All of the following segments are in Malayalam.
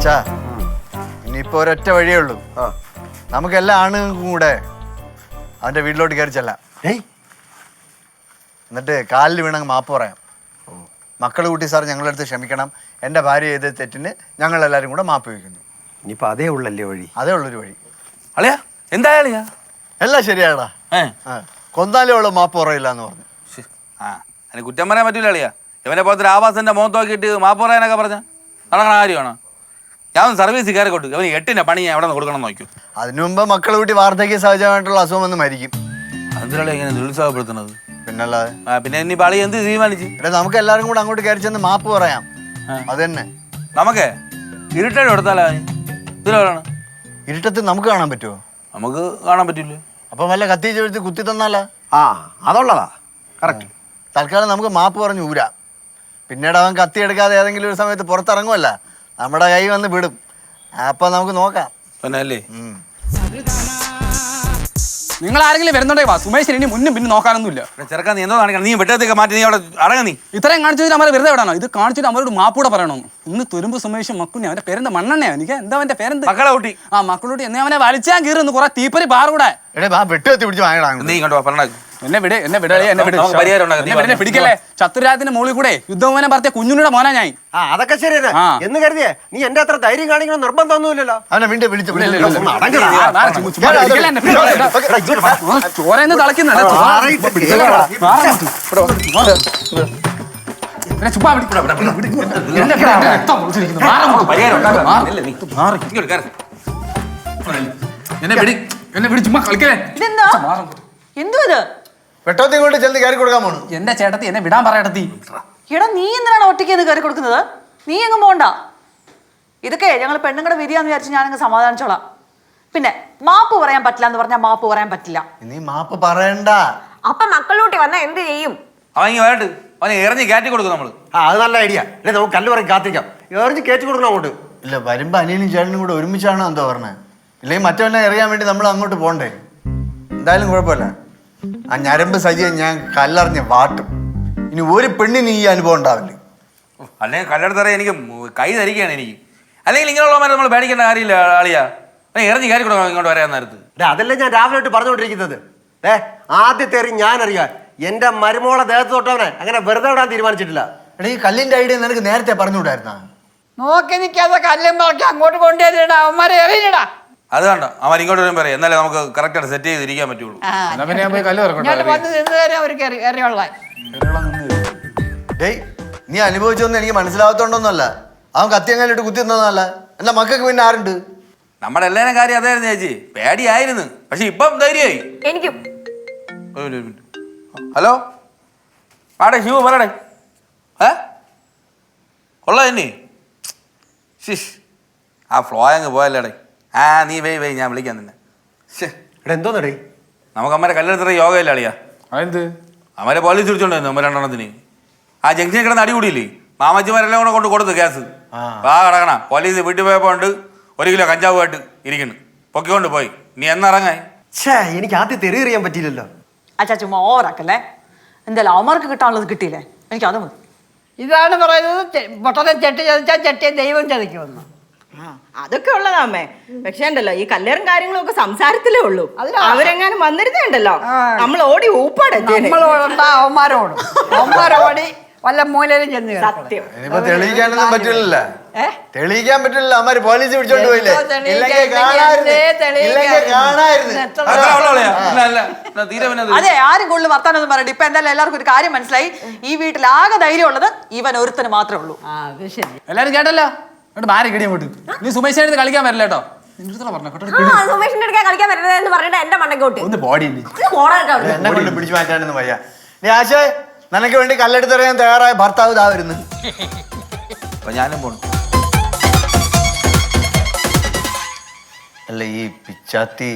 അച്ഛാ ഇനിയിപ്പോ ഒരൊറ്റ വഴിയേ ഉള്ളൂ. നമുക്കെല്ലാ ആണുങ്ങൾക്കും കൂടെ അവന്റെ വീട്ടിലോട്ട് കയറി ചെല്ലാം. എന്നിട്ട് കാലിൽ വീണങ്ങ് മാപ്പ് പറയാം. മക്കൾ കൂട്ടി സാർ ഞങ്ങളുടെ അടുത്ത് ക്ഷമിക്കണം, എൻ്റെ ഭാര്യ ചെയ്ത തെറ്റിന് ഞങ്ങളെല്ലാവരും കൂടെ മാപ്പ് വയ്ക്കുന്നു. ഇനിയിപ്പോൾ അതേ ഉള്ളല്ലേ വഴി? അതേ ഉള്ളൊരു വഴി. അളിയാ എന്തായാളിയാ എല്ലാം ശരിയാടാ. കൊന്നാലേ ഉള്ളു മാപ്പ് പറയില്ല എന്ന് പറഞ്ഞു. അതിന് കുറ്റം പറയാൻ പറ്റില്ല അളിയാ. ഇവനെ പോലത്തെ ആവാസന്റെ മുഖത്ത് നോക്കിയിട്ട് മാപ്പ് പറയാനൊക്കെ പറഞ്ഞ നടക്കണ കാര്യമാണ്. ഞാൻ സർവീസ് കയറി കൊടുക്കും. അവന് 8ന്റെ പണി ഞാൻ എവിടെ നിന്ന് കൊടുക്കണം നോക്കൂ. അതിനു മുമ്പ് മക്കൾ കൂട്ടി വാർദ്ധക്യ സഹജമായിട്ടുള്ള അസുഖം വന്ന് മരിക്കും. അതിനാളെ എങ്ങനെ നിരുത്സാഹപ്പെടുത്തുന്നത്? പിന്നല്ലാതെ. പിന്നെ ഇനി പളി എന്ത് തീരുമാനിച്ചു? നമുക്ക് എല്ലാവരും കൂടെ അങ്ങോട്ട് കയറി ചെന്ന് മാപ്പ് പറയാം. അത് തന്നെ. നമുക്കേ ഇരുട്ടടി കൊടുത്താലോ? ഇതിലാണ് ഇരുട്ടത്ത് നമുക്ക് കാണാൻ പറ്റുമോ? നമുക്ക് കാണാൻ പറ്റില്ലേ? അപ്പൊ വല്ല കത്തി ചെഴുത്തി കുത്തി തന്നാലാ? അതുള്ളതാ കറക്റ്റ്. തൽക്കാലം നമുക്ക് മാപ്പ് പറഞ്ഞ് ഊരാം. പിന്നീട് അവൻ കത്തി എടുക്കാതെ ഏതെങ്കിലും ഒരു സമയത്ത് പുറത്തിറങ്ങുമല്ല, നമ്മുടെ കൈ വന്ന് വിടും. അപ്പൊ നമുക്ക് നോക്കാം. പിന്നെ അല്ലേ നിങ്ങൾ ആരെങ്കിലും വരുന്നുണ്ടേ വാ. സുമേഷിന് ഇനി മുന്നും പിന്നെ നോക്കാനൊന്നുമില്ല. ചെറുക്കാൻ നീ എന്തോ കാണിക്കണം? നീ വെട്ടത്തേക്ക് മാറ്റി നീ അവിടെ അടങ്ങ. നീ ഇത്രയും കാണിച്ചതിന് അവരെ വെറുതെ വിടാനോ? ഇത് കാണിച്ചിട്ട് അവരോട് മാപ്പൂടെ പറയണം. ഇന്ന് തുരുമ്പ് സുമേഷും മക്കുണ്ണി അവന്റെ പേരെന്താ? മണ്ണെണ്ണയാ. എനിക്ക് എന്താ അവന്റെ പേരെന്താ? മക്കളെ കൂട്ടി. മക്കളോട്ടി എന്നെ അവനെ വലിച്ചാൻ കീറുന്നു. കുറെ തീപ്പരി പാറുകൂടെ വെട്ടുകത്തി പിടിച്ച് വാങ്ങണം. നീ ഇങ്ങോട്ട് പറഞ്ഞ എന്നെ വിട്, എന്നെ വിടേ, എന്നെ വിട്. എന്നെ പിടിക്കല്ലേ. ശത്രുരാജത്തിന്റെ മോളിൽ കൂടെ യുദ്ധമോനെ പറഞ്ഞ കുഞ്ഞുണ്ണിയുടെ മോനാ ഞാൻ. അതൊക്കെ ശരി എന്ന് കരുതിയേ നീ എന്റെ അത്ര ധൈര്യം കാണിക്കണം നിർബന്ധമൊന്നുമില്ലല്ലോ. അവനെ വീണ്ടും വിളിച്ചു ചോരന്ന് കളിക്കുന്നുണ്ട്. എന്നെ വിടി, ചുമ്മാ കളിക്കലേ. വെട്ടോത്തി കൊണ്ട് ചെന്ന് കയറി കൊടുക്കാൻ പോണു. എന്റെ ചേട്ടത്തി എന്നെ വിടാൻ പറയടത്തി. എടാ നീ എന്തിനാണ് ഒറ്റയ്ക്ക് കയറി കൊടുക്കുന്നത്? നീ എങ്ങും പോണ്ട. ഇതൊക്കെ ഞങ്ങൾ പെണ്ണുങ്ങളുടെ വിധിയാന്ന് വിചാരിച്ച് ഞാനങ്ങ് സമാധാനിച്ചോളാം. പിന്നെ മാപ്പ് പറയാൻ പറ്റില്ല എന്ന് പറഞ്ഞാൽ മാപ്പ് പറയാൻ പറ്റില്ല. നീ മാപ്പ് പറയണ്ട. അപ്പൊ മക്കളൂട്ടി വന്നാ എന്ത് ചെയ്യും? അവൻ വേണ്ട, അവനെ എറിഞ്ഞ് കയറ്റി കൊടുക്കും നമ്മള്. അത് നല്ല ഐഡിയ. അല്ലെ നമുക്ക് കല്ല് പറയും കാത്തിരിക്കാം. എറിഞ്ഞ് കയറ്റി കൊടുക്കണം അങ്ങോട്ട്. ഇല്ല, വരുമ്പോ അനിയനും ചേട്ടനും കൂടെ ഒരുമിച്ചാണോ എന്താ പറഞ്ഞത്? ഇല്ലെങ്കിൽ മറ്റവനെ എറിയാൻ വേണ്ടി നമ്മൾ അങ്ങോട്ട് പോണ്ടേ? എന്തായാലും കുഴപ്പമില്ല. ആ ഞരമ്പ് സജിയെ ഞാൻ കല്ലെറിഞ്ഞ് വാട്ടും. ഇനി ഒരു പെണ്ണിന് ഈ അനുഭവം ഉണ്ടാവില്ല. അല്ലെങ്കിൽ കല്ലെടുത്തറിയാൻ എനിക്ക് കൈ ധരിക്കുകയാണ് എനിക്ക്. അല്ലെങ്കിൽ ഇങ്ങനെയുള്ളവന്മാരെ നമ്മൾ പേടിക്കേണ്ട കാര്യമില്ല ആളിയാ. എറിഞ്ഞ് കയറി കൊടുക്കണം ഇങ്ങോട്ട് വരാൻ നേരത്ത്. അതല്ലേ ഞാൻ രാവിലെ തൊട്ട് പറഞ്ഞുകൊണ്ടിരിക്കുന്നത്. ആദ്യത്തെ എറി ഞാൻ അറിയാം. എന്റെ മരുമോളെ ദേഹത്ത് തൊട്ടവനെ അങ്ങനെ വെറുതെ വിടാൻ തീരുമാനിച്ചിട്ടില്ല. എടാ ഈ കല്ലിന്റെ ഐഡിയ നിനക്ക് നേരത്തെ പറഞ്ഞുകൂടായിരുന്നാ? നോക്കി നിൽക്കാതെ കല്ലും നോക്കി അങ്ങോട്ട് കൊണ്ടുവരിടാ. അവന്മാരെ എറിയിടാ. അത് കണ്ടോ അവൻ ഇങ്ങോട്ട് വരും പറയാം. എന്നാലേ നമുക്ക് കറക്റ്റായിട്ട് സെറ്റ് ചെയ്തിരിക്കാൻ പറ്റുള്ളൂ. ഇങ്ങോട്ട് വന്ന് നിന്ന് തരാം അവർക്ക് എറിയുള്ള. ഡേയ്, നീ അനുഭവിച്ചൊന്നും എനിക്ക് മനസ്സിലാവാത്തോണ്ടൊന്നുമല്ല. അവൻ കത്തിയങ്ങാലിട്ട് കുത്തി തന്നതല്ല. എന്നാ മക്കൾക്ക് പിന്നെ ആരുണ്ട്? നമ്മുടെ എല്ലാവരും കാര്യം അതായിരുന്നു ചേച്ചി. പേടിയായിരുന്നു, പക്ഷെ ഇപ്പം ധൈര്യമായി. എനിക്കും. ഹലോ ആടെ ശിവ പറയടേ. കൊള്ള തന്നെ ശിഷ് ആ ഫ്ലോ അങ്ങ് പോയല്ലേടേ. നീ വൈ ഞാൻ വിളിക്കാൻ തന്നെ. എന്തോന്നടേ നമുക്ക് അമ്മരെ കല്ലെടുത്ത യോഗയില്ല അളിയാ. അതെന്ത്? അമ്മരെ പോലീസ് വിളിച്ചോണ്ടായിരുന്നു അമ്മ രണ്ടെണ്ണത്തിന്. ആ ജംഗ്ഷനിൽ കിടന്ന് അടി കൂടിയില്ലേ? മാമച്ചിമാരെല്ലാം കൂടെ കൊണ്ട് കൊടുത്തു ഗ്യാസ്. കിടക്കണ പോലീസ് വീട്ടിൽ പോയപ്പോ ഉണ്ട് 1 കിലോ കഞ്ചാവുമായിട്ട് ഇരിക്കുന്നു. പൊക്കിക്കൊണ്ട് പോയി. നീ എന്നിറങ്ങായി? എനിക്ക് ആദ്യം തെറിയറിയാൻ പറ്റിയില്ലല്ലോ. അച്ഛാ ചുമ്മാ ഓവറാക്കല്ലേ. എന്തായാലും അവന്മാർക്ക് കിട്ടാനുള്ളത് കിട്ടിയില്ലേ? എനിക്ക് അത് മതി. ഇതാണ് പറയുന്നത് പൊട്ടനെ ചെട്ടി ചതിച്ചാൽ ചെട്ടിയെ ദൈവം ചതിക്കുമെന്ന്. അതൊക്കെ ഉള്ളതാമേ. പക്ഷേ ഉണ്ടല്ലോ ഈ കല്ലേറും കാര്യങ്ങളും ഒക്കെ സംസാരത്തിലേ ഉള്ളൂ. അവരെങ്ങാനും വന്നിരുന്നുണ്ടല്ലോ നമ്മൾ ഓടി ഊപ്പാടെ. നമ്മളോടുണ്ടാ അവന്മാരോടും. അവന്മാരോടി വല്ല മൂലയിലും ചെന്ന് സത്യം. ഇനിയിപ്പോ തെളിയിക്കാനൊന്നും പറ്റില്ലല്ലോ. തെളിയിക്കാൻ പറ്റില്ല. അമ്മര് പോലീസ് പിടിച്ചോണ്ട് പോയില്ലേ? അതെ, ആരും കൂടുതൽ വർത്താനൊന്നും പറയണ്ട. ഇപ്പൊ എന്തായാലും എല്ലാവർക്കും ഒരു കാര്യം മനസ്സിലായി. ഈ വീട്ടിൽ ആകെ ധൈര്യം ഉള്ളത് ഇവൻ ഒരുത്തന് മാത്രമേ ഉള്ളൂ. എല്ലാരും കേട്ടല്ലോ. ഭാര്യ കിടി അങ്ങോട്ട്. നീ സുമേഷിനെ കളിക്കാൻ വരില്ല കേട്ടോ. സുമേഷിന്റെ അടുക്കാൻ കളിക്കാൻ വരരുത് എന്ന് പറഞ്ഞിട്ട് എന്റെ മണ്ടക്കോട്ട് ഒന്ന് ബോഡി എന്നെ കൊണ്ട് പിടിച്ചു മാറ്റാനൊന്നും വയ്യ. നീ ആശേ നിനക്ക് വേണ്ടി കല്ലെടുത്തെറിയാൻ തയ്യാറായ ഭർത്താവ് ഇതാ വരുന്നു. അപ്പൊ ഞാനും പോണു. അല്ല ഈ പിച്ചാത്തി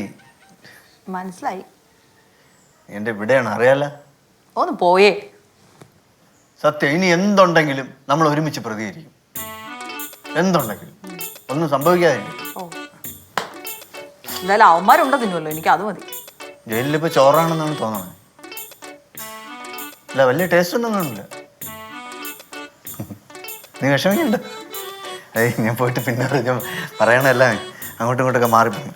മനസ്സിലായി. എന്റെ ഇവിടെയാണ് അറിയാല. ഒന്ന് പോയേ. സത്യം, ഇനി എന്തുണ്ടെങ്കിലും നമ്മൾ ഒരുമിച്ച് പ്രതികരിക്കും. എന്തുണ്ടെങ്കിലും ഒന്നും സംഭവിക്കാതില്ല. എന്തായാലും അവന്മാരുണ്ടെന്നുമല്ലോ, എനിക്ക് അത് മതി. ജയിലിലിപ്പോ ചോറാണെന്നാണ് തോന്നണത്. അല്ല വലിയ ടേസ്റ്റ് ഒന്നും കാണില്ല. നീ വിഷമിക്കണ്ട. ഏയ് ഞാൻ പോയിട്ട് പിന്നെ പറയണല്ലേ അങ്ങോട്ടും ഇങ്ങോട്ടൊക്കെ മാറിപ്പോയി.